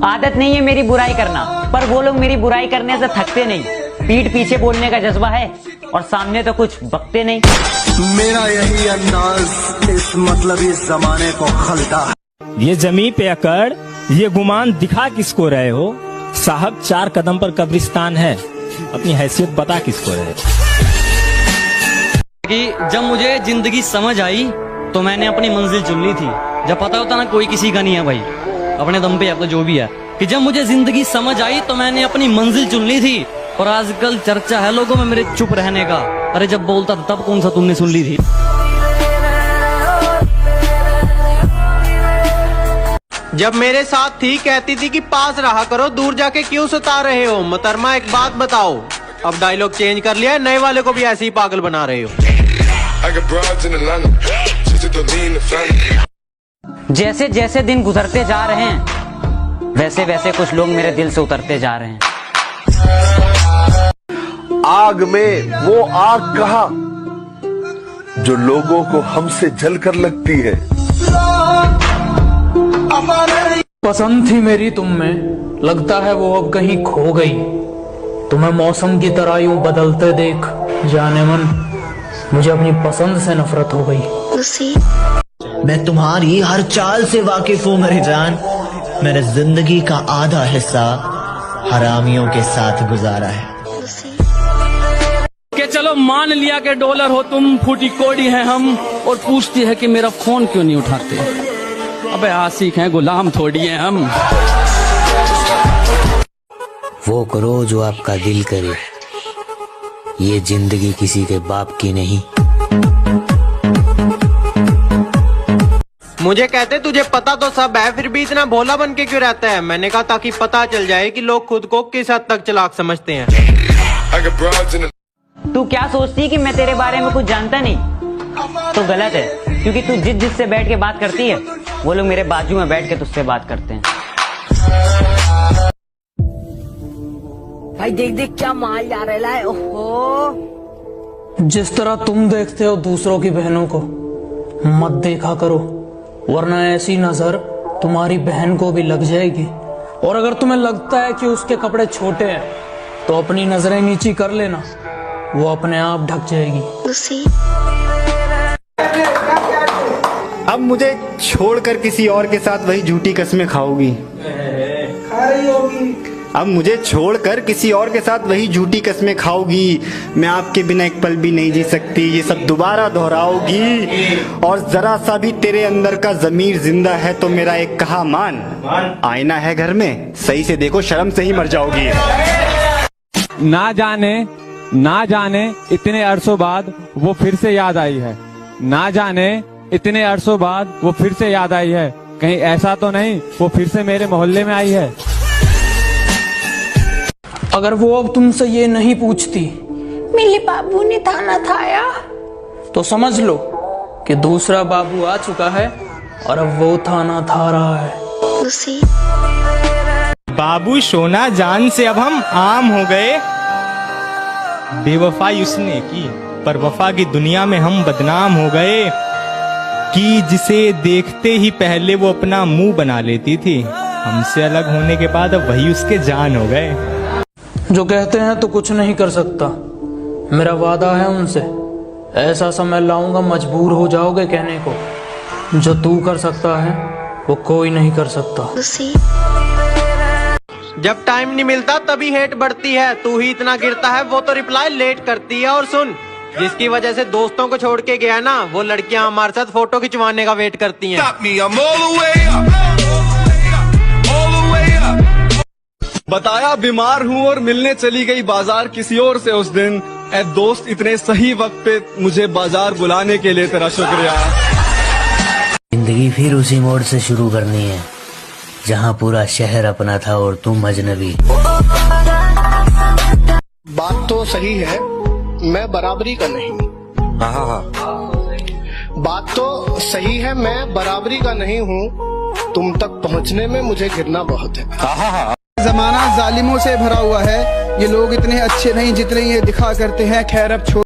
आदत नहीं है मेरी बुराई करना, पर वो लोग मेरी बुराई करने से थकते नहीं। पीठ पीछे बोलने का जज्बा है और सामने तो कुछ बकते नहीं। मेरा यही अंदाज इस मतलब इस जमाने को खलता है। ये जमीन पे अकड़, ये गुमान दिखा किसको रहे हो? साहब 4 कदम पर कब्रिस्तान है, अपनी हैसियत बता किसको रहे? कि जब मुझे जिंदगी समझ आई तो मैंने अपनी मंजिल चुन ली थी। जब पता होता ना कोई किसी का नहीं है भाई, अपने दम पे अब तो जो भी है, कि जब मुझे जिंदगी समझ आई तो मैंने अपनी मंजिल चुन ली थी। और आजकल चर्चा है लोगों में मेरे चुप रहने का। अरे जब बोलता था तब कौन सा तुमने सुन ली थी? जब मेरे साथ थी कहती थी कि पास रहा करो, दूर जाके क्यों सता रहे हो? मोहतरमा एक बात बताओ, अब डायलॉग चेंज कर लिया है, नए वाले को भी ऐसे ही पागल बना रहे हो। जैसे जैसे दिन गुजरते जा रहे हैं वैसे वैसे कुछ लोग मेरे दिल से उतरते जा रहे हैं। आग में वो आग कहा जो लोगों को हमसे जलकर लगती है। पसंद थी मेरी तुम में, लगता है वो अब कहीं खो गई। तुम्हें मौसम की तरह यूं बदलते देख जाने मन, मुझे अपनी पसंद से नफरत हो गई। मैं तुम्हारी हर चाल से वाकिफ हूँ मेरी जान। मैंने जिंदगी का आधा हिस्सा हरामियों के साथ गुजारा है। कि चलो मान लिया कि डॉलर हो तुम, फूटी कोड़ी है हम, और पूछती है कि मेरा फोन क्यों नहीं उठाते। अबे आशिक हैं, गुलाम थोड़ी हैं हम। वो करो जो आपका दिल करे, ये जिंदगी किसी के बाप की नहीं। मुझे कहते तुझे पता तो सब है, फिर भी इतना भोला बन के क्यों रहता है? मैंने कहा ताकि पता चल जाए कि लोग खुद को किस हद तक चालाक समझते हैं। तू क्या सोचती कि मैं तेरे बारे में कुछ जानता नहीं? तो गलत है, क्योंकि तू जिससे बैठ के बात करती है वो लोग मेरे बाजू में बैठ के तुझसे बात करते हैं। भाई देख देख क्या माल जा रहा है। ओहो, जिस तरह तुम देखते हो दूसरों की बहनों को, मत देखा करो, वरना ऐसी नजर तुम्हारी बहन को भी लग जाएगी। और अगर तुम्हें लगता है कि उसके कपड़े छोटे हैं तो अपनी नजरें नीची कर लेना, वो अपने आप ढक जाएगी। अब मुझे छोड़कर किसी और के साथ वही झूठी कस्में खाओगी। अब मुझे छोड़कर किसी और के साथ वही झूठी कस्में खाओगी। मैं आपके बिना एक पल भी नहीं जी सकती, ये सब दोबारा दोहराओगी। और जरा सा भी तेरे अंदर का जमीर जिंदा है तो मेरा एक कहा मान, आईना है घर में, सही से देखो, शर्म से ही मर जाओगी। ना जाने इतने अरसों बाद वो फिर से याद आई है। ना जाने इतने अरसों बाद वो फिर से याद आई है। कहीं ऐसा तो नहीं वो फिर से मेरे मोहल्ले में आई है? अगर वो अब तुमसे ये नहीं पूछती मेरे बाबू ने थाना थाया, तो समझ लो कि दूसरा बाबू आ चुका है और अब वो थाना था रहा है। बाबू सोना जान से अब हम आम हो गए। बेवफाई उसने की, पर वफा की दुनिया में हम बदनाम हो गए। कि जिसे देखते ही पहले वो अपना मुंह बना लेती थी, हमसे अलग होने के बाद अब वही उसके जान हो गए। जो कहते हैं तो कुछ नहीं कर सकता, मेरा वादा है उनसे, ऐसा समय लाऊंगा मजबूर हो जाओगे कहने को, जो तू कर सकता है वो कोई नहीं कर सकता। जब टाइम नहीं मिलता तभी हेट बढ़ती है, तू ही इतना गिरता है वो तो रिप्लाई लेट करती है। और सुन, जिसकी वजह से दोस्तों को छोड़ के गया ना, वो लड़कियां हमारे साथ फोटो खिंचवाने का वेट करती हैं। बताया बीमार हूँ और मिलने चली गई बाजार किसी और से उस दिन। ऐ दोस्त इतने सही वक्त पे मुझे बाजार बुलाने के लिए तेरा शुक्रिया। जिंदगी फिर उसी मोड़ से शुरू करनी है जहाँ पूरा शहर अपना था और तुम अजनबी। बात तो सही है, मैं बराबरी का नहीं। बात तो सही है, मैं बराबरी का नहीं हूँ। तुम तक पहुँचने में मुझे गिरना बहुत है। जमाना जालिमों से भरा हुआ है, ये लोग इतने अच्छे नहीं जितने ये दिखा करते हैं। खैर अब छोड़